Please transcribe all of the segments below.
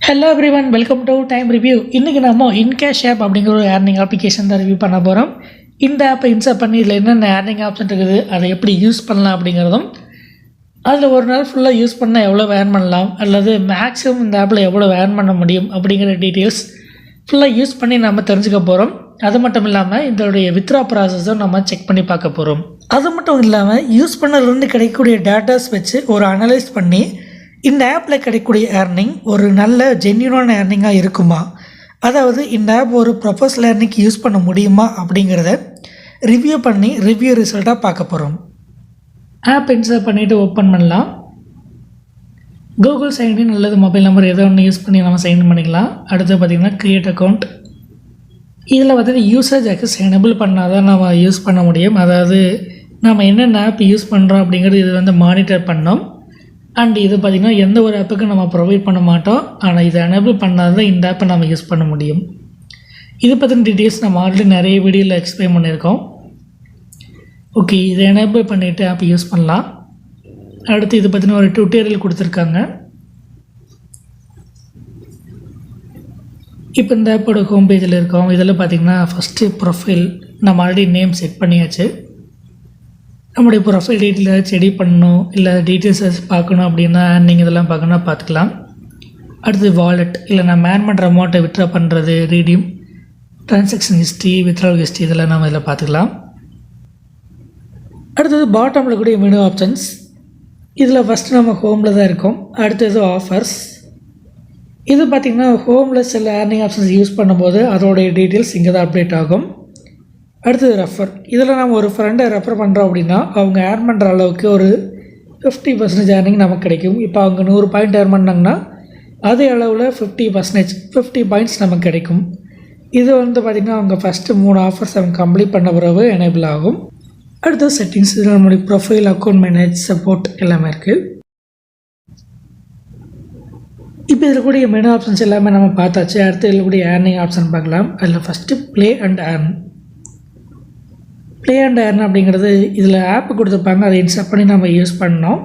Hello everyone, welcome to time review. இன்றைக்கி நம்ம இன்கேஷ் app அப்படிங்கிற ஒரு ஏர்னிங் அப்ளிகேஷன் தான் ரிவ்யூ பண்ண போகிறோம். இந்த ஆப்பை இன்ஸ்டால் பண்ணி இதில் என்னென்ன ஏர்னிங் ஆப்ஷன் இருக்குது, அதை எப்படி யூஸ் பண்ணலாம் அப்படிங்கிறதும், அதில் ஒரு நாள் ஃபுல்லாக யூஸ் பண்ணால் எவ்வளோ ஏர்ன் பண்ணலாம், அல்லது மேக்ஸிமம் இந்த ஆப்பில் எவ்வளோ ஏர்ன் பண்ண முடியும் அப்படிங்கிற டீட்டெயில்ஸ் ஃபுல்லாக யூஸ் பண்ணி நம்ம தெரிஞ்சுக்க போகிறோம். அது மட்டும் இல்லாமல் இதோடைய வித்ரா ப்ராசஸும் நம்ம செக் பண்ணி பார்க்க போகிறோம். அது மட்டும் இல்லாமல் யூஸ் பண்ணதுலேருந்து கிடைக்கக்கூடிய டேட்டாஸ் வச்சு ஒரு அனலைஸ் பண்ணி இந்த ஆப்பில் கிடைக்கக்கூடிய ஏர்னிங் ஒரு நல்ல ஜென்யூனான ஏர்னிங்காக இருக்குமா, அதாவது இந்த ஆப் ஒரு ப்ரொஃபஷனல் ஏர்னிங்க்கு யூஸ் பண்ண முடியுமா அப்படிங்கிறத ரிவ்யூ பண்ணி ரிவ்யூ ரிசல்ட்டாக பார்க்க போகிறோம். ஆப் இன்ஸ்டால் பண்ணிவிட்டு ஓப்பன் பண்ணலாம். கூகுள் சைன்இன் அல்லது மொபைல் நம்பர் ஏதோ ஒன்று யூஸ் பண்ணி நம்ம சைன்இன் பண்ணிக்கலாம். அடுத்து பார்த்திங்கன்னா க்ரியேட் அக்கௌண்ட். இதில் பார்த்திங்கன்னா யூசேஜ் ஆக்சஸ் எனேபிள் பண்ணால் தான் நம்ம யூஸ் பண்ண முடியும். அதாவது நம்ம என்னென்ன ஆப் யூஸ் பண்ணுறோம் அப்படிங்கிறது இது வந்து மானிட்டர் பண்ணோம். அண்ட் இது பார்த்திங்கன்னா எந்த ஒரு ஆப்புக்கும் நம்ம ப்ரொவைட் பண்ண மாட்டோம். ஆனால் இதை எனேபிள் பண்ணால் தான் இந்த ஆப்பை நம்ம யூஸ் பண்ண முடியும். இது பற்றின டீட்டெயில்ஸ் நம்ம ஆல்ரெடி நிறைய வீடியோவில் எக்ஸ்பிளைன் பண்ணியிருக்கோம். ஓகே, இதை எனேபிள் பண்ணிவிட்டு ஆப் யூஸ் பண்ணலாம். அடுத்து இது பற்றின ஒரு டியூட்டோரியல் கொடுத்துருக்காங்க. இப்போ இந்த ஆப்போட ஹோம் பேஜில் இருக்கோம். இதில் பார்த்திங்கன்னா ஃபஸ்ட்டு ப்ரொஃபைல் நம்ம ஆல்ரெடி நேம் செட் பண்ணியாச்சு. நம்முடைய ப்ரொஃபைல் டீட்டெயில் ஏதாச்சும் எடிட் பண்ணணும், இல்லை டீட்டெயில்ஸ் ஏதாச்சும் பார்க்கணும் அப்படின்னா நீங்கள் இதெல்லாம் பார்க்கணுன்னா பார்த்துக்கலாம். அடுத்து வாலெட், இல்லை நம்ம ஏர்ன் பண்ணுற அமௌண்ட்டை வித்ட்ரா பண்ணுறது, redeem, transaction history, withdrawal history, இதெல்லாம் நம்ம இதில் பார்த்துக்கலாம். அடுத்தது பாட்டமில் கூடிய மெனு ஆப்ஷன்ஸ். இதில் ஃபஸ்ட்டு நம்ம ஹோமில் தான் இருக்கோம். அடுத்தது ஆஃபர்ஸ். இது பார்த்திங்கன்னா ஹோமில் சில ஏர்னிங் ஆப்ஷன்ஸ் யூஸ் பண்ணும்போது அதோடைய டீட்டெயில்ஸ் இங்கே தான் அப்டேட் ஆகும். அடுத்தது ரெஃபர். இதில் நம்ம ஒரு ஃப்ரெண்டை ரெஃபர் பண்ணுறோம் அப்படின்னா அவங்க ஏர்ன் பண்ணுற அளவுக்கு ஒரு 50% ஏர்னிங் நமக்கு கிடைக்கும். இப்போ அவங்க 100 பாயிண்ட் ஏர்ன் பண்ணாங்கன்னா அதே அளவில் 50 பாயிண்ட்ஸ் நமக்கு கிடைக்கும். இது வந்து பார்த்திங்கன்னா அவங்க ஃபஸ்ட்டு 3 ஆஃபர்ஸ் அவங்க கம்ப்ளீட் பண்ண பிறகு எனேபிள் ஆகும். அடுத்தது செட்டிங்ஸ். இதில் நம்மளுடைய ப்ரொஃபைல், அக்கௌண்ட் மேனேஜ், சப்போர்ட் எல்லாமே இருக்குது. இப்போ இதில் கூடிய மெனு ஆப்ஷன்ஸ் எல்லாமே நம்ம பார்த்தாச்சு. அடுத்து இதில் கூடிய ஏர்னிங் ஆப்ஷன் பார்க்கலாம். அதில் first play and earn. Play and earn அப்படிங்கிறது இதில் ஆப்பு கொடுத்துருப்பாங்க. அதை இன்ஸ்டால் பண்ணி நம்ம யூஸ் பண்ணோம்.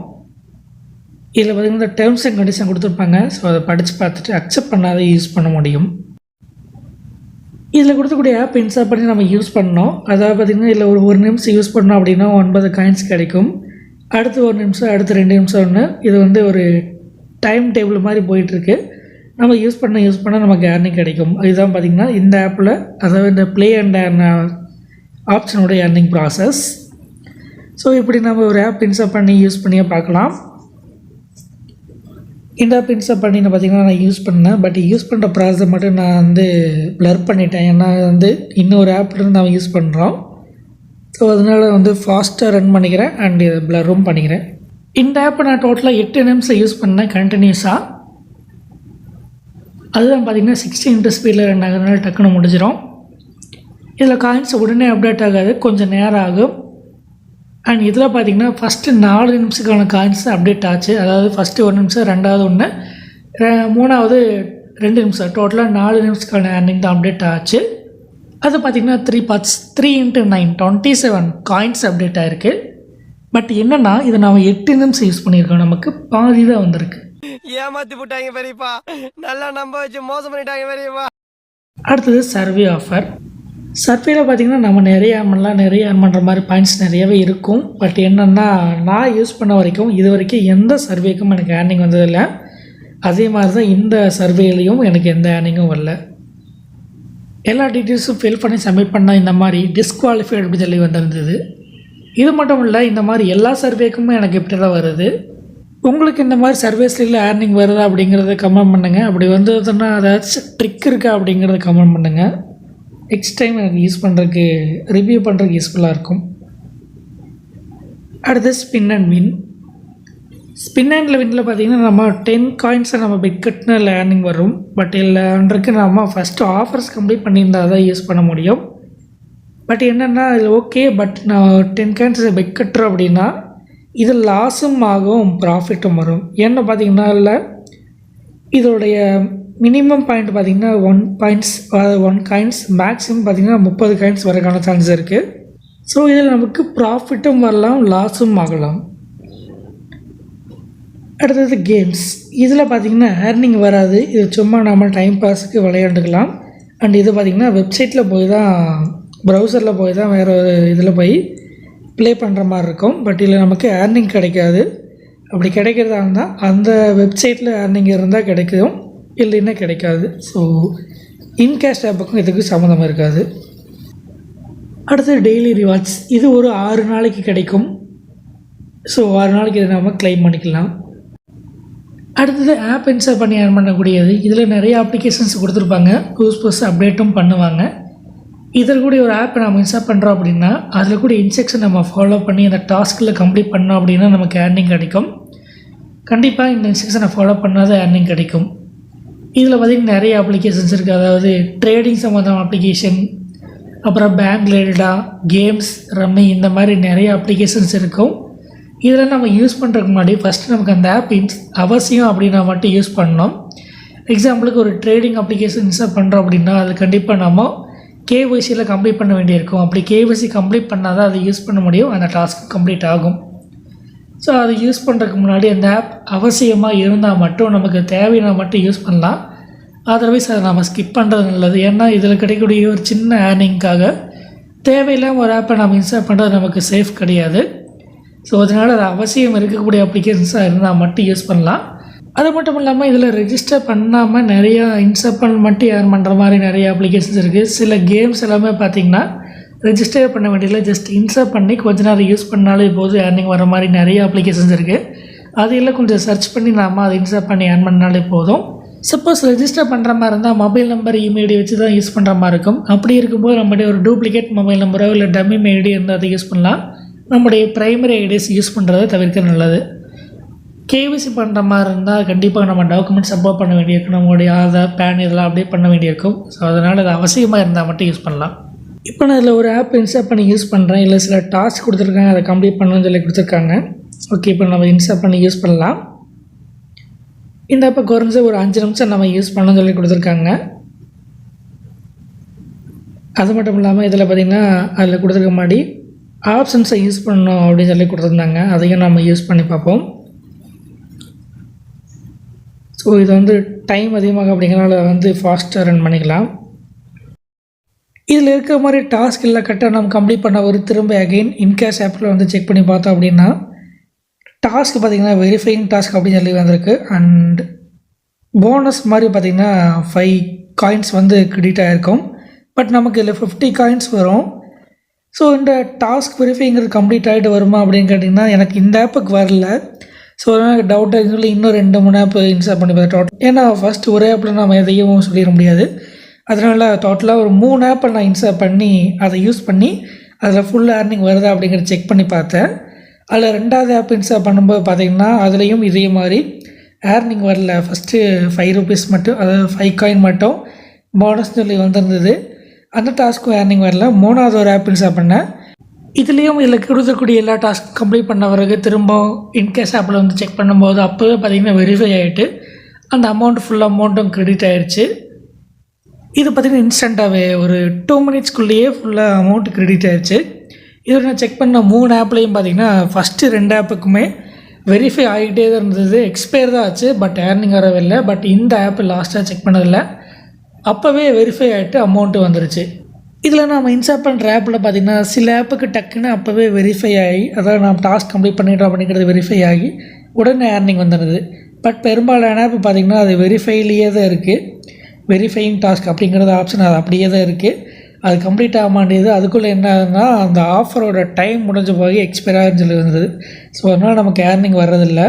இதில் பார்த்திங்கன்னா டேர்ம்ஸ் அண்ட் கண்டிஷன் கொடுத்துருப்பாங்க. ஸோ அதை படித்து பார்த்துட்டு அக்செப்ட் பண்ணாத யூஸ் பண்ண முடியும். இதில் கொடுக்கக்கூடிய ஆப் இன்ஸ்டால் பண்ணி நம்ம யூஸ் பண்ணோம். அதாவது பார்த்திங்கன்னா இதில் ஒரு நிமிஷம் யூஸ் பண்ணோம் அப்படின்னா 9 காயின்ஸ் கிடைக்கும். அடுத்து 1 நிமிஷம், அடுத்து 2 நிமிஷம் ஒன்று. இது வந்து ஒரு டைம் டேபிள் மாதிரி போயிட்டுருக்கு. நம்ம யூஸ் பண்ண நமக்கு ஏர்னிங் கிடைக்கும். இதுதான் பார்த்திங்கன்னா இந்த ஆப்பில், அதாவது இந்த ப்ளே அண்ட் ஏர்ன் ஆப்ஷனோட ஏர்னிங் ப்ராசஸ். ஸோ இப்படி நம்ம ஒரு ஆப் இன்ஸ்டால் பண்ணி யூஸ் பண்ணியே பார்க்கலாம். இந்த ஆப் இன்ஸ்டால் பண்ணி நான் பார்த்திங்கன்னா நான் யூஸ் பண்ணேன். பட் யூஸ் பண்ணுற ப்ராசஸை மட்டும் நான் வந்து ப்ளர் பண்ணிட்டேன். ஏன்னா வந்து இன்னொரு ஆப்லேருந்து நான் யூஸ் பண்ணுறோம். ஸோ அதனால் வந்து ஃபாஸ்ட்டாக ரன் பண்ணிக்கிறேன் அண்ட் ப்ளரும் பண்ணிக்கிறேன். இந்த ஆப்பை நான் டோட்டலாக 8 நிமிஷம் யூஸ் பண்ணேன் கண்டினியூஸாக. அதுதான் பார்த்திங்கன்னா 60 ஸ்பீடில் ரன் ஆகிறதுனால டக்குன்னு முடிஞ்சிடும். இதில் காயின்ஸ் உடனே அப்டேட் ஆகாது, கொஞ்சம் நேரம் ஆகும். அண்ட் இதில் பார்த்திங்கன்னா ஃபஸ்ட்டு 4 நிமிஷத்துக்கான காயின்ஸ் அப்டேட் ஆச்சு. அதாவது ஃபஸ்ட்டு 1 நிமிஷம், ரெண்டாவது 1, மூணாவது 2 நிமிஷம், டோட்டலாக 4 நிமிஷத்துக்கான ஏர்னிங் தான் அப்டேட் ஆச்சு. அது பார்த்திங்கன்னா 3 பார்ட்ஸ், 3 × 9 27 காயின்ஸ் அப்டேட் ஆகிருக்கு. பட் என்னென்னா இதை நம்ம 8 நிமிஷம் யூஸ் பண்ணியிருக்கோம், நமக்கு பாதி தான் வந்திருக்கு. ஏமாத்தி போட்டாங்க பெரியப்பா, நல்லா நம்ப வச்சு மோசம் பண்ணிட்டாங்க பெரியப்பா. அடுத்தது சர்வே ஆஃபர். சர்வேயில் பார்த்திங்கன்னா நம்ம நிறைய ஏர்ன் பண்ணுற மாதிரி பாயிண்ட்ஸ் நிறையவே இருக்கும். பட் என்னென்னா நான் யூஸ் பண்ண வரைக்கும் இது வரைக்கும் எந்த சர்வேக்கும் எனக்கு ஏர்னிங் வந்ததில்லை. அதே மாதிரி தான் இந்த சர்வேலையும் எனக்கு எந்த ஏர்னிங்கும் வரல. எல்லா டீட்டெயில்ஸும் ஃபில் பண்ணி சப்மிட் பண்ணால் இந்த மாதிரி டிஸ்குவாலிஃபைடு அப்படி சொல்லி வந்திருந்தது. இது மட்டும் இல்லை, இந்த மாதிரி எல்லா சர்வேக்குமே எனக்கு இப்படி தான் வருது. உங்களுக்கு இந்த மாதிரி சர்வேஸில் ஏர்னிங் வருதா அப்படிங்கிறத கமெண்ட் பண்ணுங்கள். அப்படி வந்ததுன்னா ஏதாச்சும் ட்ரிக் இருக்கா அப்படிங்கிறத கமெண்ட் பண்ணுங்கள். நெக்ஸ்ட் டைம் எனக்கு யூஸ் பண்ணுறதுக்கு, ரிவ்யூ பண்ணுறதுக்கு யூஸ்ஃபுல்லாக இருக்கும். அடுத்து spin and win. Spin and வின்னில் பார்த்திங்கன்னா நம்ம 10 காயின்ஸை நம்ம பெட் கட்டின ஏர்னிங் வரும். பட் இல்லைன்றதுக்கு நம்ம ஃபஸ்ட்டு ஆஃபர்ஸ் கம்ப்ளீட் பண்ணியிருந்தால் தான் யூஸ் பண்ண முடியும். பட் என்னென்னா இது ஓகே, பட் நான் 10 காயின்ஸை பெட் கட்டுறோம் அப்படின்னா இது லாஸும் ஆகும், ப்ராஃபிட்டும் வரும். ஏன்னு பார்த்திங்கன்னா இல்லை, இதோடைய மினிமம் பாயிண்ட் பார்த்திங்கன்னா 1 காயின்ஸ், மேக்ஸிமம் பார்த்திங்கன்னா 30 காயின்ஸ் வரக்கான சான்ஸ் இருக்குது. ஸோ இதில் நமக்கு ப்ராஃபிட்டும் வரலாம், லாஸும் ஆகலாம். அடுத்தது கேம்ஸ். இதில் பார்த்திங்கன்னா ஏர்னிங் வராது. இது சும்மா நம்ம டைம் பாஸுக்கு விளையாண்டுக்கலாம். அண்ட் இது பார்த்திங்கன்னா வெப்சைட்டில் போய் தான், ப்ரௌசரில் போய் தான் வேறு ஒரு இதில் போய் ப்ளே பண்ணுற மாதிரி இருக்கும். பட் இதில் நமக்கு ஏர்னிங் கிடைக்காது. அப்படி கிடைக்கிறதா இருந்தால் அந்த வெப்சைட்டில் ஏர்னிங் இருந்தால் கிடைக்கும், இல்லைன்னா கிடைக்காது. ஸோ இன்கேஷ் ஆப்புக்கும் இதுக்கு சம்மந்தம் இருக்காது. அடுத்தது டெய்லி ரிவார்ட்ஸ். இது ஒரு 6 நாளைக்கு கிடைக்கும். ஸோ 6 நாளைக்கு இதை நம்ம க்ளைம் பண்ணிக்கலாம். அடுத்தது ஆப் இன்ஸ்டால் பண்ணி ஏர்ன் பண்ணக்கூடியது. இதில் நிறைய அப்ளிகேஷன்ஸ் கொடுத்துருப்பாங்க, புதுசு அப்டேட்டும் பண்ணுவாங்க. இதில் கூட ஒரு ஆப்பை நம்ம இன்ஸ்டால் பண்ணுறோம் அப்படின்னா அதில் கூட இன்ஸ்ட்ரக்ஷன் நம்ம ஃபாலோ பண்ணி அந்த டாஸ்கில் கம்ப்ளீட் பண்ணோம் அப்படின்னா நமக்கு ஏர்னிங் கிடைக்கும். கண்டிப்பாக இந்த இன்ஸ்ட்ரக்ஷனை ஃபாலோ பண்ணாத ஏர்னிங் கிடைக்கும். இதில் பார்த்திங்கன்னா நிறைய அப்ளிகேஷன்ஸ் இருக்குது. அதாவது ட்ரேடிங் சம்மந்தமான அப்ளிகேஷன், அப்புறம் பேங்க் ரிலேட்டடாக, கேம்ஸ், ரம்மி, இந்த மாதிரி நிறைய அப்ளிகேஷன்ஸ் இருக்கும். இதில் நம்ம யூஸ் பண்ணுறதுக்கு முன்னாடி ஃபஸ்ட்டு நமக்கு அந்த ஆப் அவசியம் அப்படின்னா மட்டும் யூஸ் பண்ணணும். எக்ஸாம்பிளுக்கு ஒரு ட்ரேடிங் அப்ளிகேஷன் இன்ஸ்டால் பண்ணுறோம் அப்படின்னா அது கண்டிப்பாக நம்ம கேஒய்சியில் கம்ப்ளீட் பண்ண வேண்டியிருக்கும். அப்படி கேஒய்சி கம்ப்ளீட் பண்ணால் தான் அதை யூஸ் பண்ண முடியும், அந்த டாஸ்க் கம்ப்ளீட் ஆகும். ஸோ அதை யூஸ் பண்ணுறதுக்கு முன்னாடி அந்த ஆப் அவசியமாக இருந்தால் மட்டும், நமக்கு தேவையான மட்டும் யூஸ் பண்ணலாம். அதர்வைஸ் அதை நம்ம ஸ்கிப் பண்ணுறது நல்லது. ஏன்னா இதில் கிடைக்கக்கூடிய ஒரு சின்ன ஏர்னிங்காக தேவையில்லாமல் ஒரு ஆப்பை நம்ம இன்ஸ்டால் பண்ணுறது நமக்கு சேஃப் கிடையாது. ஸோ அதனால் அது அவசியம் இருக்கக்கூடிய அப்ளிகேஷன்ஸாக இருந்தால் மட்டும் யூஸ் பண்ணலாம். அது மட்டும் இல்லாமல் இதில் ரெஜிஸ்டர் பண்ணாமல் நிறையா இன்ஸ்டால் பண்ண மட்டும் ஏர்ன் பண்ணுற மாதிரி நிறைய அப்ளிகேஷன்ஸ் இருக்குது. சில கேம்ஸ் எல்லாமே பார்த்திங்கன்னா ரெஜிஸ்டர் பண்ண வேண்டியதில்லை, ஜஸ்ட் இன்ஸ்டால் பண்ணி கொஞ்ச நேரம் யூஸ் பண்ணாலே போது ஏர்னிங் வர மாதிரி நிறைய அப்ளிகேஷன்ஸ் இருக்குது. அது எல்லாம் கொஞ்சம் சர்ச் பண்ணி நாம் அதை இன்ஸ்டால் பண்ணி ஏர்ன் பண்ணாலே போதும். சப்போஸ் ரெஜிஸ்டர் பண்ணுற மாதிரி இருந்தால் மொபைல் நம்பர், இமெயில் வச்சு தான் யூஸ் பண்ணுற மாதிரி இருக்கும். அப்படி இருக்கும்போது நம்மளுடைய ஒரு டூப்ளிகேட் மொபைல் நம்பரோ இல்லை டம்மி மெய்டி இருந்தால் அதை யூஸ் பண்ணலாம். நம்முடைய ப்ரைமரி ஐடிஸ் யூஸ் பண்ணுறதை தவிர்க்க நல்லது. கேவிசி பண்ணுற மாதிரி இருந்தால் கண்டிப்பாக நம்ம டாக்குமெண்ட்ஸ் அப்லோட் பண்ண வேண்டியிருக்கும். நம்மளுடைய ஆதார், பேன் இதெல்லாம் அப்டேட் பண்ண வேண்டியிருக்கும். ஸோ அதனால் அது அவசியமாக இருந்தால் மட்டும் யூஸ் பண்ணலாம். இப்போ நான் இதில் ஒரு ஆப் இன்ஸ்டால் பண்ணி யூஸ் பண்ணுறேன். இல்லை சில டாஸ்க் கொடுத்துருக்காங்க, அதை கம்ப்ளீட் பண்ணணும்னு சொல்லி கொடுத்துருக்காங்க. ஓகே, இப்போ நம்ம இன்ஸ்டால் பண்ணி யூஸ் பண்ணலாம். இந்த ஆப்பை குறைஞ்ச ஒரு 5 நிமிஷம் நம்ம யூஸ் பண்ணணும்னு சொல்லி கொடுத்துருக்காங்க. அது மட்டும் இல்லாமல் இதில் பார்த்திங்கன்னா அதில் கொடுத்துருக்க மாதிரி ஆப்ஷன்ஸை யூஸ் பண்ணணும் அப்படின்னு சொல்லி கொடுத்துருந்தாங்க. அதையும் நம்ம யூஸ் பண்ணி பார்ப்போம். ஸோ இது வந்து டைம் அதிகமாக அப்படிங்கிறனால ஃபாஸ்ட்டாக ரன் பண்ணிக்கலாம். இதில் இருக்கிற மாதிரி டாஸ்க் இல்லை கரெக்டாக நம்ம கம்ப்ளீட் பண்ண ஒரு திரும்ப அகெயின் இன்கேஷ் ஆப்பில் செக் பண்ணி பார்த்தோம் அப்படின்னா டாஸ்க் பார்த்திங்கன்னா வெரிஃபையிங் டாஸ்க் அப்படின்னு சொல்லி வந்திருக்கு. அண்ட் போனஸ் மாதிரி பார்த்திங்கன்னா 5 காயின்ஸ் கிரெடிட் ஆகிருக்கும். பட் நமக்கு இதில் 50 காயின்ஸ் வரும். ஸோ இந்த டாஸ்க் வெரிஃபைங்கிறது கம்ப்ளீட் ஆகிட்டு வருமா அப்படின்னு கேட்டிங்கன்னா எனக்கு இந்த ஆப்புக்கு வரல. ஸோ அதனால் டவுட்டாக சொல்லி இன்னும் 2-3 ஆப் இன்ஸ்டால் பண்ணி பார்த்தேன். ஏன்னா ஃபஸ்ட்டு ஒரே ஆப்பில் நம்ம எதையும் சொல்லிட முடியாது. அதனால் டோட்டலாக ஒரு 3 ஆப்பை நான் இன்ஸ்டால் பண்ணி அதை யூஸ் பண்ணி அதில் ஃபுல் ஏர்னிங் வருதா அப்படிங்கிறத செக் பண்ணி பார்த்தேன். அதில் 2வது ஆப் இன்ஸ்டால் பண்ணும்போது பார்த்திங்கன்னா அதுலேயும் இதே மாதிரி ஏர்னிங் வரல. ஃபஸ்ட்டு 5 ரூபீஸ் மட்டும், அதாவது 5 காயின் மட்டும் போனஸ் சொல்லி வந்திருந்தது. அந்த டாஸ்க்கும் ஏர்னிங் வரல. 3வது ஒரு ஆப் இன்ஸ்டால் பண்ணேன். இதுலேயும் இதில் கொடுக்கக்கூடிய எல்லா டாஸ்க் கம்ப்ளீட் பண்ண பிறகு திரும்ப இன்கேஷ் ஆப்பில் செக் பண்ணும்போது அப்போவே பார்த்திங்கன்னா வெரிஃபை ஆகிட்டு அந்த அமௌண்ட் ஃபுல் அமௌண்ட்டும் கிரெடிட் ஆகிடுச்சு. இது பார்த்திங்கன்னா இன்ஸ்டண்ட்டாகவே ஒரு 2 மினிட்ஸ்க்குள்ளேயே ஃபுல்லாக அமௌண்ட் கிரெடிட் ஆகிடுச்சு. இதில் நான் செக் பண்ண 3 ஆப்லேயும் பார்த்திங்கன்னா ஃபஸ்ட்டு 2 ஆப்புக்குமே வெரிஃபை ஆகிட்டே தான் இருந்தது. எக்ஸ்பயர் தான் ஆச்சு, பட் ஏர்னிங் வரவே இல்லை. பட் இந்த ஆப் லாஸ்ட்டாக செக் பண்ணதில்லை, அப்போவே வெரிஃபை ஆகிட்டு அமௌண்ட்டு வந்துருச்சு. இதில் நம்ம இன்ஸ்டால் பண்ணுற ஆப்பில் பார்த்திங்கன்னா சில ஆப்புக்கு டக்குன்னு அப்போவே வெரிஃபை ஆகி, அதாவது நம்ம டாஸ்க் கம்ப்ளீட் பண்ணிட்டோம் அப்படிங்கிறது வெரிஃபை ஆகி உடனே ஏர்னிங் வந்துடுது. பட் பெரும்பாலான ஆப் பார்த்திங்கன்னா அது வெரிஃபைலேயே தான் இருக்குது. வெரிஃபையிங் டாஸ்க் அப்படிங்கிறது ஆப்ஷன் அது அப்படியே தான் இருக்குது. அது கம்ப்ளீட் ஆக மாட்டேங்குது. அதுக்குள்ளே என்ன ஆகுதுன்னா அந்த ஆஃபரோட டைம் முடிஞ்ச போய் எக்ஸ்பயர் ஆகுதுன்னு சொல்லி வந்தது. ஸோ அதனால் நமக்கு ஏர்னிங் வர்றதில்லை.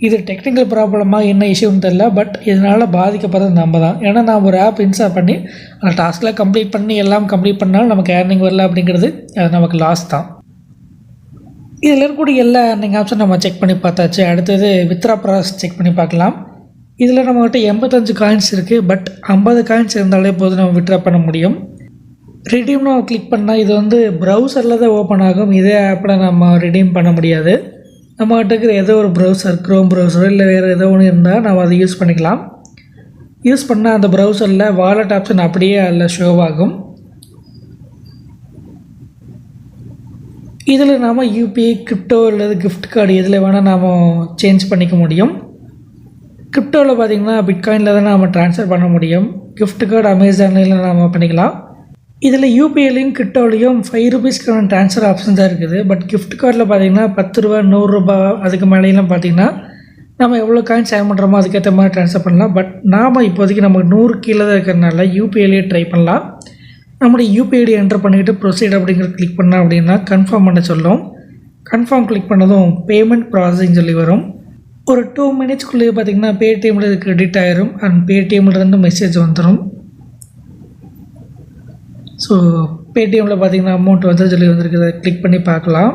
இது டெக்னிக்கல் ப்ராப்ளமாக என்ன இஷ்யூன்னு தெரியல. பட் இதனால் பாதிக்கப்படுறது நம்ம தான். ஏன்னா நான் ஒரு ஆப் இன்ஸ்டால் பண்ணி அந்த டாஸ்கில் கம்ப்ளீட் பண்ணி எல்லாம் கம்ப்ளீட் பண்ணாலும் நமக்கு ஏர்னிங் வரல அப்படிங்கிறது அது நமக்கு லாஸ் தான். இதில் இருக்கக்கூடிய எல்லா ஏர்னிங் ஆப்ஷன் நம்ம செக் பண்ணி பார்த்தாச்சு. அடுத்தது வித்ரா ப்ராசஸ் செக் பண்ணி பார்க்கலாம். இதில் நம்மகிட்ட 85 காயின்ஸ் இருக்குது. பட் 50 காயின்ஸ் இருந்தாலே போதும் நம்ம வித்ரா பண்ண முடியும். ரிடீம் நம்ம கிளிக் பண்ணால் இது ப்ரௌசரில் தான் ஓப்பன் ஆகும். இதே ஆப்பில் நம்ம ரிடீம் பண்ண முடியாது. நம்மகிட்ட இருக்கிற ஏதோ ஒரு ப்ரௌசர், க்ரோம் ப்ரௌசரோ இல்லை வேறு ஏதோ ஒன்று இருந்தால் நம்ம அதை யூஸ் பண்ணிக்கலாம். யூஸ் பண்ணால் அந்த ப்ரௌசரில் வாலெட் ஆப்ஷன் அப்படியே அதில் ஷோவாகும். இதில் நாம் யூபிஐ, கிரிப்டோ அல்லது கிஃப்ட் கார்டு எதில் வேணால் நாம் சேஞ்ச் பண்ணிக்க முடியும். கிரிப்டோவில் பார்த்திங்கன்னா பிட்காயினில் தான் நம்ம ட்ரான்ஸ்ஃபர் பண்ண முடியும். கிஃப்ட் கார்டு அமேசானில் நம்ம பண்ணிக்கலாம். இதில் யூபிஐலையும் கிரிப்டோலையும் ₹5க்கான ட்ரான்ஸ்ஃபர் ஆப்ஷன் தான் இருக்குது. பட் கிஃப்ட் கார்டில் பார்த்திங்கன்னா ₹10 ₹100 அதுக்கு மேலேலாம் பார்த்திங்கன்னா நம்ம எவ்வளோ காயின்ஸ் ஆட் பண்ணுறோமோ அதுக்கேற்ற மாதிரி ட்ரான்ஸ்ஃபர் பண்ணலாம். பட் நாம் இப்போதைக்கு நமக்கு 100 கீழே தான் இருக்கிறதுனால யூபிஐலேயே ட்ரை பண்ணலாம். நம்முடைய யூபிஐடி என்டர் பண்ணிவிட்டு ப்ரொசீட் அப்படிங்கிறது கிளிக் பண்ணோம் அப்படின்னா கன்ஃபார்ம் பண்ண சொல்லும். கன்ஃபார்ம் கிளிக் பண்ணதும் பேமெண்ட் ப்ராசஸிங் சொல்லி வரும். ஒரு 2 மினிட்ஸ்க்குள்ளேயே பார்த்திங்கன்னா பேடிஎம்மில் இது கிரெடிட் ஆயிரும் அண்ட் பேடிஎம்மில் மெசேஜ் வந்துடும். ஸோ பேடிஎம்மில் பார்த்திங்கன்னா அமௌண்ட் வந்து சொல்லி வந்திருக்குது, கிளிக் பண்ணி பார்க்கலாம்.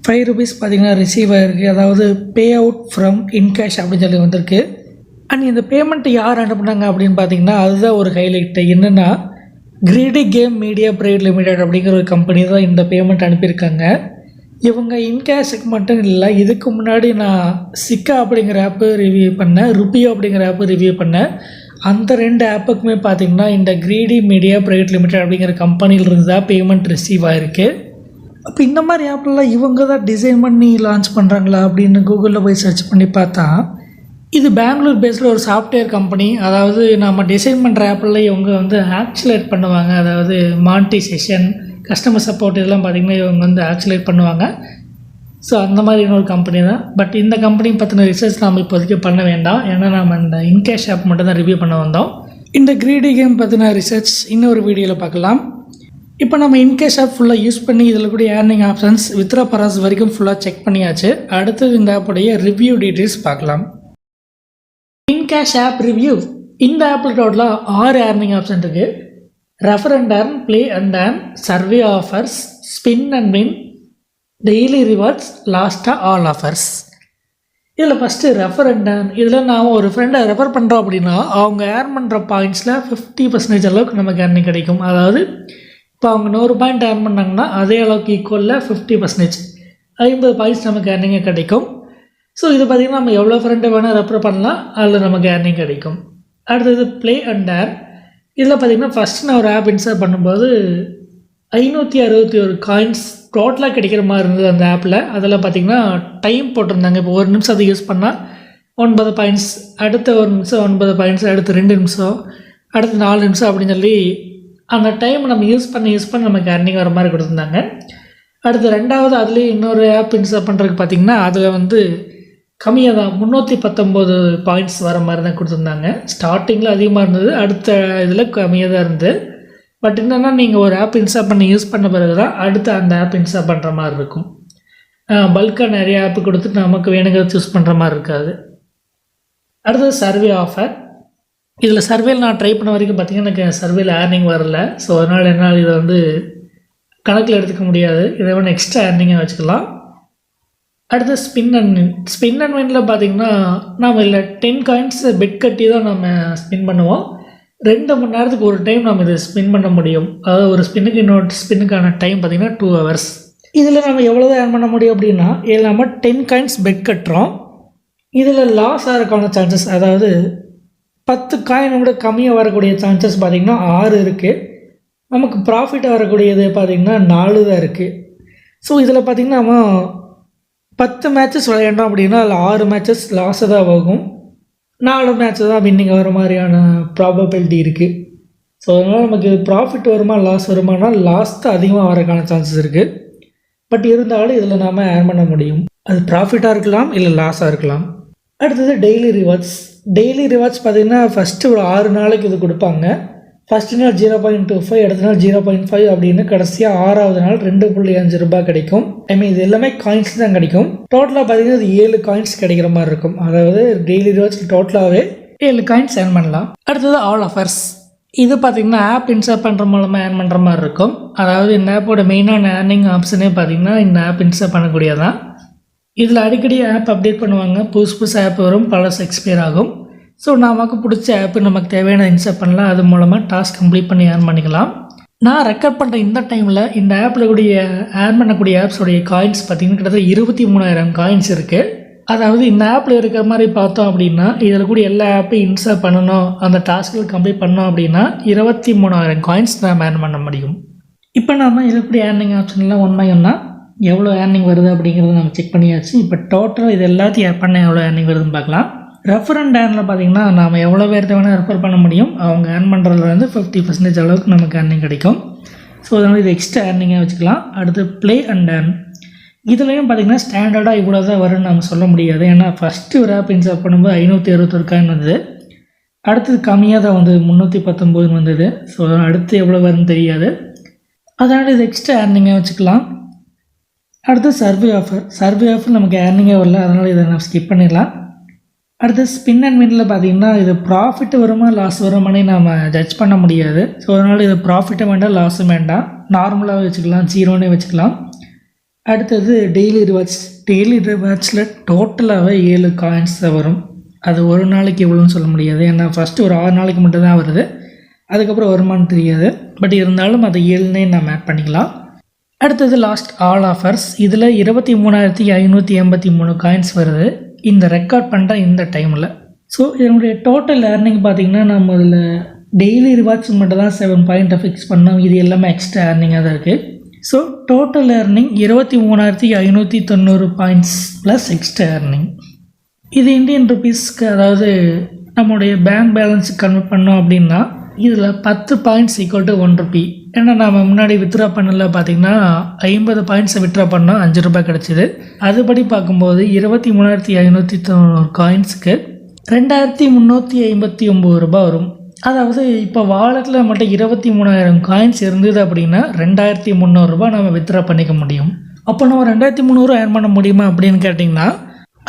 ₹5 பார்த்திங்கன்னா ரிசீவ் ஆகிருக்கு, அதாவது பே அவுட் ஃப்ரம் இன்கேஷ் அப்படின்னு சொல்லி வந்திருக்கு. அண்ட் இந்த பேமெண்ட்டு யார் அனுப்புனாங்க அப்படின்னு பார்த்தீங்கன்னா அதுதான் ஒரு ஹைலைட்டு. என்னென்னா greedy game media private limited அப்படிங்கிற ஒரு கம்பெனி தான் இந்த பேமெண்ட் அனுப்பியிருக்காங்க. இவங்க இன்கேஷுக்கு மட்டும் இல்லை, இதுக்கு முன்னாடி நான் சிக்கா அப்படிங்கிற ஆப்பு ரிவ்யூ பண்ணேன், ருபியோ அப்படிங்கிற ஆப்பு ரிவ்யூ பண்ணேன். அந்த 2 ஆப்புக்குமே பார்த்திங்கன்னா இந்த கிரீடி மீடியா பிரைவேட் லிமிடெட் அப்படிங்கிற கம்பெனியிலிருந்து தான் பேமெண்ட் ரிசீவ் ஆகிருக்கு. அப்போ இந்த மாதிரி ஆப்லாம் இவங்க தான் டிசைன் பண்ணி லான்ச் பண்ணுறாங்களா அப்படின்னு கூகுளில் போய் சர்ச் பண்ணி பார்த்தா இது பெங்களூர் பேஸில் ஒரு சாஃப்ட்வேர் கம்பெனி. அதாவது நம்ம டிசைன் பண்ணுற ஆப்பில் இவங்க வந்து ஆக்சுலேட் பண்ணுவாங்க. அதாவது மானிட்டைசேஷன், கஸ்டமர் சப்போர்ட் இதெல்லாம் பார்த்திங்கன்னா இவங்க வந்து ஆக்சுலேட் பண்ணுவாங்க. ஸோ அந்த மாதிரி இன்னொரு கம்பெனி தான். பட் இந்த கம்பெனி பற்றின ரிசர்ச் நம்ம இப்போதைக்கு பண்ண வேண்டாம், ஏன்னா நம்ம இந்த இன்கேஷ் ஆப் மட்டும் தான் ரிவ்யூ பண்ண வந்தோம். இந்த கிரீடி கேம் பற்றின ரிசர்ச் இன்னொரு வீடியோவில் பார்க்கலாம். இப்போ நம்ம இன்கேஷ் ஆப் ஃபுல்லாக யூஸ் பண்ணி இதில் கூட ஏர்னிங் ஆப்ஷன்ஸ் வித்ரா பராஸ் வரைக்கும் ஃபுல்லாக செக் பண்ணியாச்சு. அடுத்தது இந்த ஆப்புடைய ரிவ்யூ டீட்டெயில்ஸ் பார்க்கலாம். இன்கேஷ் ஆப் ரிவ்யூ. இந்த ஆப்பில் டோட்டலாக 6 ஏர்னிங் ஆப்ஷன் இருக்குது. Refer and earn, play and earn, survey offers, spin and win, daily rewards, லாஸ்ட்டாக ஆல் ஆஃபர்ஸ். இதில் ஃபஸ்ட்டு ரெஃபர் அண்ட் ஏர்ன். இதில் நான் ஒரு ஃப்ரெண்டை ரெஃபர் பண்ணுறோம் அப்படின்னா அவங்க ஏர்ன் பண்ணுற பாயிண்ட்ஸில் 50% அளவுக்கு நமக்கு ஏர்னிங் கிடைக்கும். அதாவது இப்போ அவங்க 100 பாயிண்ட் ஏர்ன் பண்ணாங்கன்னா அதே அளவுக்கு ஈக்குவலில் 50% 50 பாயிண்ட்ஸ் நமக்கு ஏர்னிங்கே கிடைக்கும். ஸோ இது பார்த்திங்கன்னா நம்ம எவ்வளோ ஃப்ரெண்டை வேணால் ரெஃபர் பண்ணலாம், அதில் நமக்கு ஏர்னிங் கிடைக்கும். அடுத்தது ப்ளே அண்ட் ஏர்ன். இதில் பார்த்திங்கன்னா ஃபஸ்ட்டு நான் ஒரு ஆப் இன்ஸ்டால் பண்ணும்போது 561 காயின்ஸ் டோட்டலாக கிடைக்கிற மாதிரி இருந்தது அந்த ஆப்பில். அதில் பார்த்திங்கன்னா டைம் போட்டிருந்தாங்க. இப்போ 1 நிமிஷம் அதை யூஸ் பண்ணால் 9 பாயிண்ட்ஸ், அடுத்த 1 நிமிஷம் 9 பாயிண்ட்ஸ், அடுத்து 2 நிமிஷம், அடுத்து 4 நிமிஷம் அப்படின்னு சொல்லி அந்த டைம் நம்ம யூஸ் பண்ணி நமக்கு ஏர்னிங் வர மாதிரி கொடுத்துருந்தாங்க. அடுத்து 2வது அதுலேயே இன்னொரு ஆப் இன்ஸ்டால் பண்ணுறதுக்கு பார்த்திங்கன்னா அதில் வந்து கம்மியாக தான் 319 பாயிண்ட்ஸ் வர மாதிரி தான் கொடுத்துருந்தாங்க. ஸ்டார்டிங்கில் அதிகமாக இருந்தது, அடுத்த இதில் கம்மியாக தான் இருந்தது. பட் என்னென்னா நீங்கள் ஒரு ஆப் இன்ஸ்டால் பண்ணி யூஸ் பண்ண பிறகு தான் அடுத்து அந்த ஆப் இன்ஸ்டால் பண்ணுற மாதிரி இருக்கும். பல்காக நிறைய ஆப்பு கொடுத்துட்டு நமக்கு வேணுங்கிறத சூஸ் பண்ணுற மாதிரி இருக்காது. அடுத்தது சர்வே ஆஃபர். இதில் சர்வேல நான் ட்ரை பண்ண வரைக்கும் பார்த்திங்கன்னா எனக்கு சர்வேல ஏர்னிங் வரல. ஸோ அதனால் என்னால் இதை வந்து கணக்கில் எடுத்துக்க முடியாது. இதை வேணும் எக்ஸ்ட்ரா ஏர்னிங்காக வச்சுக்கலாம். அடுத்து spin and win. Spin and வின்னில் பார்த்திங்கன்னா நம்ம இல்லை 10 காயின்ஸ் பெட் கட்டி தான் நம்ம ஸ்பின் பண்ணுவோம். 2 மணி நேரத்துக்கு ஒரு டைம் நம்ம இதை ஸ்பின் பண்ண முடியும். அதாவது ஒரு ஸ்பின்னுக்கு இன்னொரு ஸ்பின்னுக்கான டைம் பார்த்திங்கன்னா 2 hours. இதில் நம்ம எவ்வளோ தான் ஏர்ன் பண்ண முடியும் அப்படின்னா இதில் நம்ம 10 காயின்ஸ் பெட் கட்டுறோம். இதில் லாஸ் ஆகிறதுக்கான சான்சஸ், அதாவது 10 காயின் விட கம்மியாக வரக்கூடிய சான்சஸ் பார்த்திங்கன்னா 6 இருக்குது. நமக்கு ப்ராஃபிட்டாக வரக்கூடியது பார்த்திங்கன்னா 4 தான் இருக்குது. ஸோ இதில் பார்த்திங்கன்னா நம்ம 10 மேட்சஸ் விளையாண்டோம் அப்படின்னா அதில் 6 மேட்சஸ் லாஸை தான் ஆகும், 4 மேட்ச்சு தான் வின்னிங் வர மாதிரியான ப்ராபபிலிட்டி இருக்குது. ஸோ அதனால் நமக்கு ப்ராஃபிட் வருமா லாஸ் வருமானா லாஸ் தான் அதிகமாக வரக்கான சான்சஸ் இருக்குது. பட் இருந்தாலும் இதில் நாம் ஏர்ன் பண்ண முடியும். அது ப்ராஃபிட்டாக இருக்கலாம், இல்லை லாஸாக இருக்கலாம். அடுத்தது டெய்லி ரிவார்ட்ஸ். டெய்லி ரிவார்ட்ஸ் பார்த்திங்கன்னா ஃபஸ்ட்டு ஒரு 6 நாளைக்கு இது கொடுப்பாங்க. ஃபஸ்ட்டு நாள் 0.25, அடுத்த நாள் 0.5 அப்படின்னு கடைசியாக 6வது நாள் ₹2.5 கிடைக்கும். இது எல்லாமே காயின்ஸ் தான் கிடைக்கும். டோட்டலாக பார்த்திங்கன்னா இது 7 காயின்ஸ் கிடைக்கிற மாதிரி இருக்கும். அதாவது டெய்லி ரிவார்ட்ஸ் டோட்டலாகவே 7 காயின்ஸ் ஏர்ன் பண்ணலாம். அடுத்தது ஆல் ஆஃபர்ஸ். இது பார்த்திங்கன்னா ஆப் இன்ஸ்டால் பண்ணுற மூலமாக ஏர்ன் பண்ணுற மாதிரி இருக்கும். அதாவது இந்த ஆப்போட மெயினான ஏர்னிங் ஆப்ஷனே பார்த்திங்கன்னா இந்த ஆப் இன்ஸ்டால் பண்ணக்கூடியதான். இதில் அடிக்கடி ஆப் அப்டேட் பண்ணுவாங்க, புதுசு ஆப் வரும், பழசு எக்ஸ்பயர் ஆகும். ஸோ நமக்கு பிடிச்ச ஆப்பு நமக்கு தேவையான இன்ஸ்டால் பண்ணலாம், அது மூலமாக டாஸ்க் கம்ப்ளீட் பண்ணி ஏர்ன் பண்ணிக்கலாம். நான் ரெக்கார்ட் பண்ணுற இந்த டைமில் இந்த ஆப்பில் கூடிய ஏர்ன் பண்ணக்கூடிய ஆப்ஸோடைய காயின்ஸ் பார்த்திங்கன்னா கிட்டத்தட்ட 23,000 காயின்ஸ் இருக்குது. அதாவது இந்த ஆப்பில் இருக்கிற மாதிரி பார்த்தோம் அப்படின்னா இதில் கூட எல்லா ஆப்பையும் இன்ஸ்டால் பண்ணணும், அந்த டாஸ்கில் கம்ப்ளீட் பண்ணோம் அப்படின்னா 23,000 காயின்ஸ் நாம் ஏர்ன் பண்ண முடியும். இப்போ நாம் இதில் கூட ஏர்னிங் ஆப்ஷன்லாம் ஒன் பை ஒன்னாக எவ்வளோ ஏர்னிங் வருது அப்படிங்கிறத நம்ம செக் பண்ணியாச்சு. இப்போ டோட்டலாக இது எல்லாத்தையும் ஆட் பண்ண எவ்வளோ ஏர்னிங் வருதுன்னு பார்க்கலாம். ரெஃபர் அண்ட் ஏர்னில் பார்த்திங்கன்னா நாம் எவ்வளோ பேர்த்த வேணால் ரெஃபர் பண்ண முடியும். அவங்க ஏர்ன் பண்ணுறதுலேருந்து 50% அளவுக்கு நமக்கு ஏர்னிங் கிடைக்கும். ஸோ அதனால் இது எக்ஸ்ட்ரா ஏர்னிங்காக வச்சுக்கலாம். அடுத்து ப்ளே அண்ட் ஏர்ன். இதுலேயும் பார்த்திங்கன்னா ஸ்டாண்டர்டாக இவ்வளோ தான் வரும்னு நம்ம சொல்ல முடியாது. ஏன்னா ஃபஸ்ட்டு ஒரு ஆப் இன்ஸ்டால் பண்ணும்போது 561 காயின் வந்தது. அடுத்தது கம்மியாக தான் வந்து 319 வந்தது. ஸோ அடுத்து எவ்வளோ வரும்னு தெரியாது. அதனால் இது எக்ஸ்ட்ரா ஏர்னிங்காக வச்சுக்கலாம். அடுத்து சர்வே ஆஃபர் நமக்கு ஏர்னிங்கே வரல, அதனால் இதை நம்ம ஸ்கிப் பண்ணிடலாம். அடுத்து ஸ்பின் அண்ட் வின்னில் பார்த்திங்கன்னா இது ப்ராஃபிட் வருமா லாஸ் வருமானே நம்ம ஜட்ஜ் பண்ண முடியாது. ஸோ அதனால் இது ப்ராஃபிட்டும் வேண்டாம் லாஸும் வேண்டாம், நார்மலாகவே வச்சுக்கலாம், 0னே வச்சுக்கலாம். அடுத்தது டெய்லி ரிவார்ட்ஸில் டோட்டலாகவே 7 காயின்ஸ் தான் வரும். அது ஒரு நாளைக்கு எவ்வளோன்னு சொல்ல முடியாது, ஏன்னா ஃபஸ்ட்டு ஒரு 6 நாளைக்கு மட்டும் தான் வருது, அதுக்கப்புறம் வருமானு தெரியாது. பட் இருந்தாலும் அதை 7னே நம்ம ஆட் பண்ணிக்கலாம். அடுத்தது லாஸ்ட் ஆல் ஆஃபர்ஸ். இதில் 23,583 காயின்ஸ் வருது இந்த ரெக்கார்ட் பண்ணுற இந்த டைமில். ஸோ இதனுடைய டோட்டல் ஏர்னிங் பார்த்திங்கன்னா நம்ம இதில் டெய்லி ரிவார்ட்ஸ் மட்டும் தான் 7 பாயிண்ட்டை ஃபிக்ஸ் பண்ணோம். இது எல்லாமே எக்ஸ்ட்ரா ஏர்னிங்காக தான் இருக்குது. So total earning 23,590 points plus extra earning. இது இந்தியன் ருபீஸ்க்கு, அதாவது நம்மளுடைய பேங்க் பேலன்ஸுக்கு கன்வெர்ட் பண்ணோம் அப்படின்னா இதில் 10 பாயிண்ட்ஸ் ஈக்குவல் டு 1 ரூபி. ஏன்னா நம்ம முன்னாடி வித்ட்ரா பண்ணல பார்த்திங்கன்னா 50 பாயிண்ட்ஸை வித்ட்ரா பண்ணால் 5 ரூபாய் கிடச்சிது. அதுபடி பார்க்கும்போது 23,590 காயின்ஸுக்கு 2,359 ரூபாய் வரும். அதாவது இப்போ வாலெட்டில் மட்டும் 23,000 காயின்ஸ் இருந்தது அப்படின்னா 2,300 ரூபாய் நம்ம வித்ட்ரா பண்ணிக்க முடியும். அப்போ நம்ம 2,300 ஏர்ன் பண்ண முடியுமா அப்படின்னு கேட்டிங்கன்னா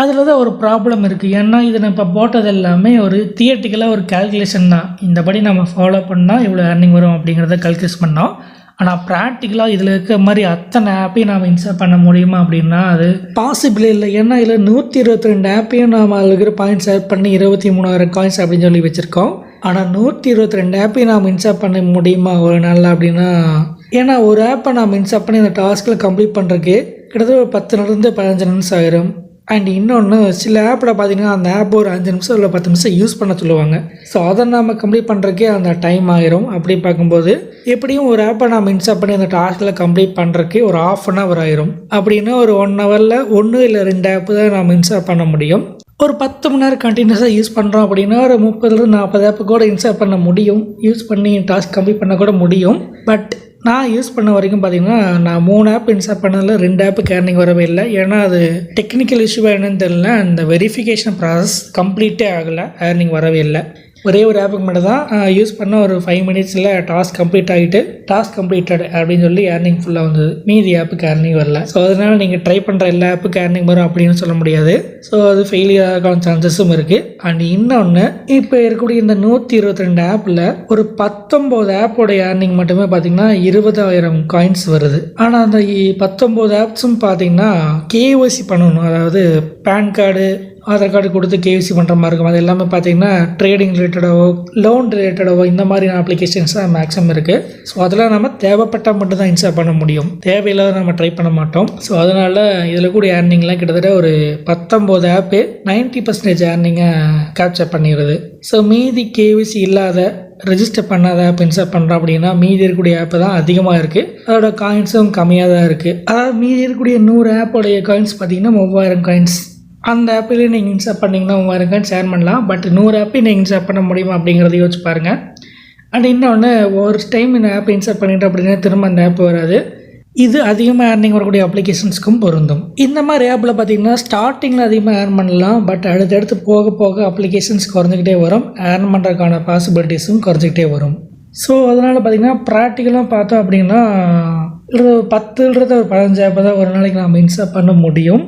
அதில் தான் ஒரு ப்ராப்ளம் இருக்குது. ஏன்னா இது நான் இப்போ போட்டது எல்லாமே ஒரு தியேட்டிக்கலாக ஒரு கால்குலேஷன் தான். இந்தபடி நம்ம ஃபாலோ பண்ணால் இவ்வளோ ஏர்னிங் வரும் அப்படிங்கிறத கால்குலேட் பண்ணோம். ஆனால் ப்ராக்டிக்கலாக இதில் இருக்கிற மாதிரி அத்தனை ஆப்பையும் நாம் இன்ஸ்டால் பண்ண முடியுமா அப்படின்னா அது பாசிபிளே இல்லை. ஏன்னா இதில் 122 ஆப்பையும் நாம் அதில் இருக்கிற பாயிண்ட்ஸ் ஆட் பண்ணி 23,000 காயின்ஸ் அப்படின்னு சொல்லி வச்சுருக்கோம். ஆனால் 122 ஆப்பையும் நாம் இன்ஸ்டால் பண்ண முடியுமா ஒரு நாளில் அப்படின்னா, ஏன்னா ஒரு ஆப்பை நாம் இன்ஸ்டால் பண்ணி அந்த டாஸ்கில் கம்ப்ளீட் பண்ணுறதுக்கு கிட்டத்தட்ட ஒரு 10 நிமிஷம் 15 நிமிஷம் ஆயிரும். அண்ட் இன்னொன்று, சில ஆப்பில் பார்த்திங்கன்னா அந்த ஆப் ஒரு 5 நிமிஷம் இல்லை 10 நிமிஷம் யூஸ் பண்ண சொல்லுவாங்க. ஸோ அதை நம்ம கம்ப்ளீட் பண்ணுறதுக்கே அந்த டைம் ஆயிரும். அப்படி பார்க்கும்போது எப்படியும் ஒரு ஆப்பை நம்ம இன்ஸ்டால் பண்ணி அந்த டாஸ்கில் கம்ப்ளீட் பண்ணுறதுக்கு ஒரு 1/2 hour ஆயிரும். அப்படின்னா ஒரு 1 hourல 1 இல்லை 2 ஆப்பு தான் நம்ம இன்ஸ்டால் பண்ண முடியும். ஒரு 10 மணி நேரம் கண்டினியூஸாக யூஸ் பண்ணுறோம் அப்படின்னா ஒரு 30-40 ஆப்பு கூட இன்ஸ்டால் பண்ண முடியும். யூஸ் பண்ணி டாஸ்க் கம்ப்ளீட் பண்ண கூட முடியும். பட் நான் யூஸ் பண்ண வரைக்கும் பார்த்திங்கன்னா நான் 3 ஆப் இன்ஸ்டால் பண்ணதில் 2 ஆப்புக்கு ஏர்னிங் வரவே இல்லை. ஏன்னா அது டெக்னிக்கல் இஷ்யூவாக என்னன்னு தெரியல, அந்த வெரிஃபிகேஷன் ப்ராசஸ் கம்ப்ளீட்டே ஆகலை, ஏர்னிங் வரவே இல்லை. ஒரே ஒரு ஆப்புக்கு மட்டும் தான் யூஸ் பண்ண ஒரு 5 மினிட்ஸில் டாஸ்க் கம்ப்ளீட் ஆகிட்டு டாஸ்க் கம்ப்ளீட்டட் அப்படின்னு சொல்லி ஏர்னிங் ஃபுல்லாக வந்தது. மீதி ஆப்புக்கு ஏர்னிங் வரல. ஸோ அதனால் நீங்கள் ட்ரை பண்ணுற எல்லா ஆப்புக்கு ஏர்னிங் வரும் அப்படின்னு சொல்ல முடியாது. ஸோ அது ஃபெயிலியர் ஆகான சான்சஸும் இருக்குது. அண்ட் இன்னொன்று, இப்போ இருக்கக்கூடிய இந்த 122 ஆப்பில் ஒரு 19 ஆப்போட ஏர்னிங் மட்டுமே பார்த்திங்கன்னா 20,000 காயின்ஸ் வருது. ஆனால் அந்த 19 ஆப்ஸும் பார்த்திங்கன்னா கேஒய்சி பண்ணணும், அதாவது பேன் கார்டு ஆதார் கார்டு கொடுத்து கேவிசி பண்ணுற மாதிரி இருக்கும். அது எல்லாமே பார்த்திங்கன்னா ட்ரேடிங் ரிலேட்டடாவோ லோன் ரிலேட்டடாவோ இந்த மாதிரியான அப்ளிகேஷன்ஸ் தான் மேக்ஸிமம் இருக்குது. ஸோ அதெல்லாம் நம்ம தேவைப்பட்டால் மட்டும் தான் இன்ஸ்டால் பண்ண முடியும், தேவையில்லாத நம்ம ட்ரை பண்ண மாட்டோம். ஸோ அதனால் இதில் கூட ஏர்னிங்லாம் கிட்டத்தட்ட ஒரு 19 ஆப்பு 90% ஏர்னிங்கை கேப்சர் பண்ணிடுது. ஸோ மீதி கேவிசி இல்லாத ரெஜிஸ்டர் பண்ணாத ஆப் இன்ஸ்டால் பண்ணுறோம் அப்படின்னா மீதி இருக்கக்கூடிய ஆப்பு தான் அதிகமாக இருக்குது, அதோட காயின்ஸும் கம்மியாக தான் இருக்குது. அதாவது மீதி இருக்கக்கூடிய 100 ஆப்போடைய காயின்ஸ் பார்த்திங்கன்னா 3000 காயின்ஸ். அந்த ஆப்பிலே நீங்கள் இன்ஸ்டால் பண்ணிங்கன்னா 3000 காயின்ஸ் ஷேர் பண்ணலாம். பட் 100 ஆப்பையும் நீங்கள் இன்ஸ்டால் பண்ண முடியுமா அப்படிங்கிறத யோசிச்சு பாருங்கள். அண்ட் இன்னொன்று, ஒரு டைம் இந்த ஆப்பை இன்ஸ்டால் பண்ணிட்டோம் அப்படின்னா திரும்ப அந்த ஆப் வராது. இது அதிகமாக ஏர்னிங் வரக்கூடிய அப்ளிகேஷன்ஸ்க்கும் பொருந்தும். இந்த மாதிரி ஆப்பில் பார்த்திங்கன்னா ஸ்டார்டிங்கில் அதிகமாக ஏர்ன் பண்ணலாம். பட் அடுத்தடுத்து போக போக அப்ளிகேஷன்ஸ் குறைஞ்சிக்கிட்டே வரும், ஏர்ன் பண்ணுறதுக்கான பாசிபிலிட்டிஸும் குறைஞ்சிக்கிட்டே வரும். ஸோ அதனால் பார்த்திங்கன்னா ப்ராக்டிக்கலாக பார்த்தோம் அப்படின்னா 10 ஒரு 15 ஆப்பை தான் ஒரு நாளைக்கு நம்ம இன்ஸ்டால் பண்ண முடியும்.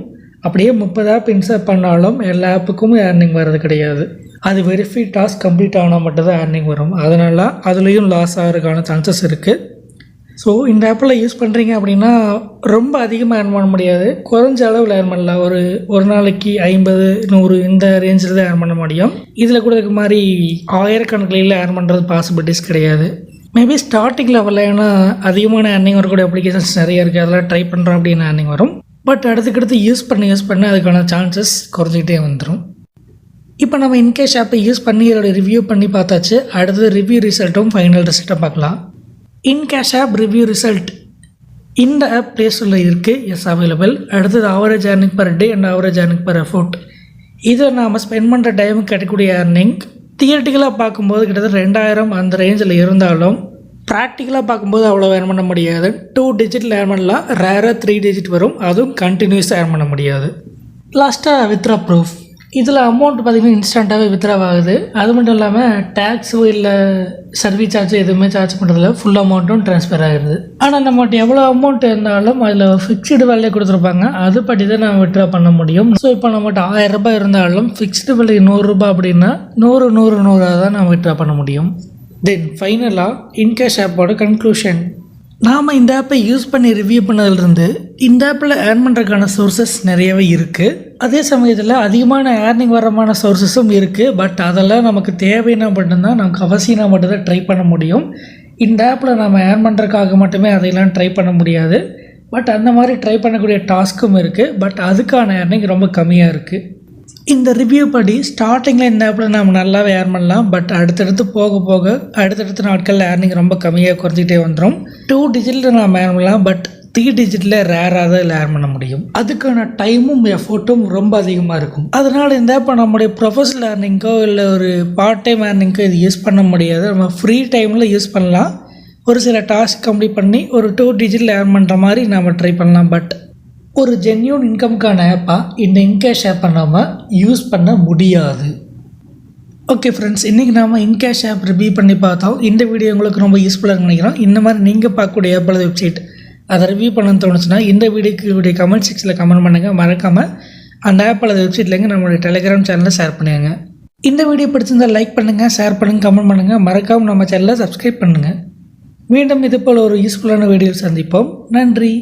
அப்படியே 30 ஆப் இன்ஸ்டால் பண்ணாலும் எல்லா ஆப்புக்கும் ஏர்னிங் வர்றது கிடையாது. அது வெரிஃபை டாஸ்க் கம்ப்ளீட் ஆனால் மட்டும்தான் ஏர்னிங் வரும். அதனால் அதுலேயும் லாஸ் ஆகிறதுக்கான சான்சஸ் இருக்குது. ஸோ இந்த ஆப்பில் யூஸ் பண்ணுறீங்க அப்படின்னா ரொம்ப அதிகமாக ஏர்ன் பண்ண முடியாது, குறைஞ்ச அளவில் ஏர்ன் பண்ணலாம். ஒரு நாளைக்கு 50, 100 இந்த ரேஞ்சில் தான் ஏர்ன் பண்ண முடியும். இதில் கூட இதுக்கு மாதிரி ஆயிரக்கணக்கில் ஏர்ன் பண்ணுறது பாசிபிலிட்டிஸ் கிடையாது. மேபி ஸ்டார்டிங் லெவலில், ஏன்னா அதிகமான ஏர்னிங் வரக்கூடிய அப்ளிகேஷன்ஸ் நிறைய இருக்குது, அதெல்லாம் ட்ரை பண்ணுறோம் அப்படின்னு ஏர்னிங் வரும். பட் அடுத்துக்கடுத்து யூஸ் பண்ண அதுக்கான சான்சஸ் குறைஞ்சிக்கிட்டே வந்துடும். இப்போ நம்ம இன்கேஷ் ஆப்பை யூஸ் பண்ணி இதோட ரிவ்யூ பண்ணி பார்த்தாச்சு. அடுத்தது ரிவ்யூ ரிசல்ட்டும் ஃபைனல் ரிசல்ட்டும் பார்க்கலாம். இன்கேஷ் ஆப் ரிவ்யூ ரிசல்ட். இந்த ஆப் ப்ளே ஸ்டோரில் இருக்குது, எஸ் அவைலபிள். அடுத்தது average earning per day and average earning per effort. இதை நாம் ஸ்பெண்ட் பண்ணுற டைமுக்கு கிடைக்கக்கூடிய ஏர்னிங் தியரட்டிக்கலாக பார்க்கும்போது கிட்டத்தட்ட 2000 அந்த ரேஞ்சில் இருந்தாலும் ப்ராக்டிக்கலாக பார்க்கும்போது அவ்வளோ ஏர்ன் பண்ண முடியாது. 2 டிஜிட்டில் ஏர்ன் பண்ணலாம், ரேராக 3 டிஜிட் வரும், அதுவும் கண்டினியூஸாக ஏர்ன் பண்ண முடியாது. லாஸ்ட்டாக வித்ரா ப்ரூஃப். இதில் அமௌண்ட் பார்த்திங்கன்னா இன்ஸ்டண்ட்டாகவே வித்ரா ஆகுது. அது மட்டும் இல்லாமல் டேக்ஸோ இல்லை சர்வீஸ் சார்ஜ் எதுவுமே சார்ஜ் பண்ணுறதில்ல, ஃபுல் அமௌண்ட்டும் ட்ரான்ஸ்ஃபர் ஆகிடுது. ஆனால் நம்மகிட்ட எவ்வளோ அமௌண்ட் இருந்தாலும் அதில் ஃபிக்ஸ்டு வேலையை கொடுத்துருப்பாங்க, அது படி தான் நம்ம வித்ரா பண்ண முடியும். ஸோ இப்போ நம்மகிட்ட 1000 ரூபாய் இருந்தாலும் ஃபிக்ஸ்டு வேலை 100 ரூபாய் அப்படின்னா 100 தான் நம்ம வித்ரா பண்ண முடியும். தென் ஃபைனலாக இன்கேஷ் ஆப்போட கன்க்ளூஷன். நாம் இந்த ஆப்பை யூஸ் பண்ணி ரிவ்யூ பண்ணதிலிருந்து இந்த ஆப்பில் ஏர்ன் பண்ணுறதுக்கான சோர்ஸஸ் நிறையவே இருக்குது. அதே சமயத்தில் அதிகமான ஏர்னிங் வரமான சோர்ஸஸும் இருக்குது. பட் அதெல்லாம் நமக்கு தேவைன்னா மட்டும்தான், நமக்கு அவசியம்னா மட்டும்தான் ட்ரை பண்ண முடியும். இந்த ஆப்பில் நம்ம ஏர்ன் பண்ணுறதுக்காக மட்டுமே அதையெல்லாம் ட்ரை பண்ண முடியாது. பட் அந்த மாதிரி ட்ரை பண்ணக்கூடிய டாஸ்க்கும் இருக்குது. பட் அதுக்கான ஏர்னிங் ரொம்ப கம்மியாக இருக்குது. இந்த ரிவ்யூ படி ஸ்டார்டிங்கில் இந்த ஆப்பில் நம்ம நல்லாவே ஏர்ன் பண்ணலாம். பட் அடுத்தடுத்து போக அடுத்தடுத்த நாட்களில் ஏர்னிங் ரொம்ப கம்மியாக குறைஞ்சிட்டே வந்துடும். 2 டிஜிட்டில் நம்ம ஏர்ன் பண்ணலாம், பட் 3 டிஜிட்டில் ரேராக தான் இதில் ஏர்ன் பண்ண முடியும். அதுக்கான டைமும் எஃபோர்ட்டும் ரொம்ப அதிகமாக இருக்கும். அதனால் இந்த ஆப்பை நம்முடைய ப்ரொஃபஷனல் ஏர்னிங்கோ இல்லை ஒரு பார்ட் டைம் ஏர்னிங்கோ இது யூஸ் பண்ண முடியாது. நம்ம ஃப்ரீ டைமில் யூஸ் பண்ணலாம். ஒரு சில டாஸ்க் கம்ப்ளீட் பண்ணி ஒரு 2 டிஜிட்டில் ஏர்ன் பண்ணுற மாதிரி நம்ம ட்ரை பண்ணலாம். பட் ஒரு ஜென்யூன் இன்கம்க்கான ஆப்பாக இந்த இன்கேஷ் ஆப்பை நம்ம யூஸ் பண்ண முடியாது. ஓகே ஃப்ரெண்ட்ஸ், இன்றைக்கி நாம் இன்கேஷ் ஆப் ரிவ்யூ பண்ணி பார்த்தோம். இந்த வீடியோ உங்களுக்கு ரொம்ப யூஸ்ஃபுல்லாக நினைக்கிறோம். இந்த மாதிரி நீங்கள் பார்க்கக்கூடிய ஆப் அல்லது வெப்சைட் அதை ரிவ்யூ பண்ணணும்னு தோணுச்சுன்னா இந்த வீடியோக்கு கமெண்ட் செக்ஷனில் கமெண்ட் பண்ணுங்கள். மறக்காமல் அந்த ஆப் அல்லது வெப்சைட்லேங்க நம்மளுடைய டெலிகிராம் சேனலில் ஷேர் பண்ணுங்க. இந்த வீடியோ பிடிச்சிருந்தால் லைக் பண்ணுங்கள், ஷேர் பண்ணுங்கள், கமெண்ட் பண்ணுங்கள். மறக்காமல் நம்ம சேனலை சப்ஸ்கிரைப் பண்ணுங்கள். மீண்டும் இதுபோல் ஒரு யூஸ்ஃபுல்லான வீடியோ சந்திப்போம். நன்றி.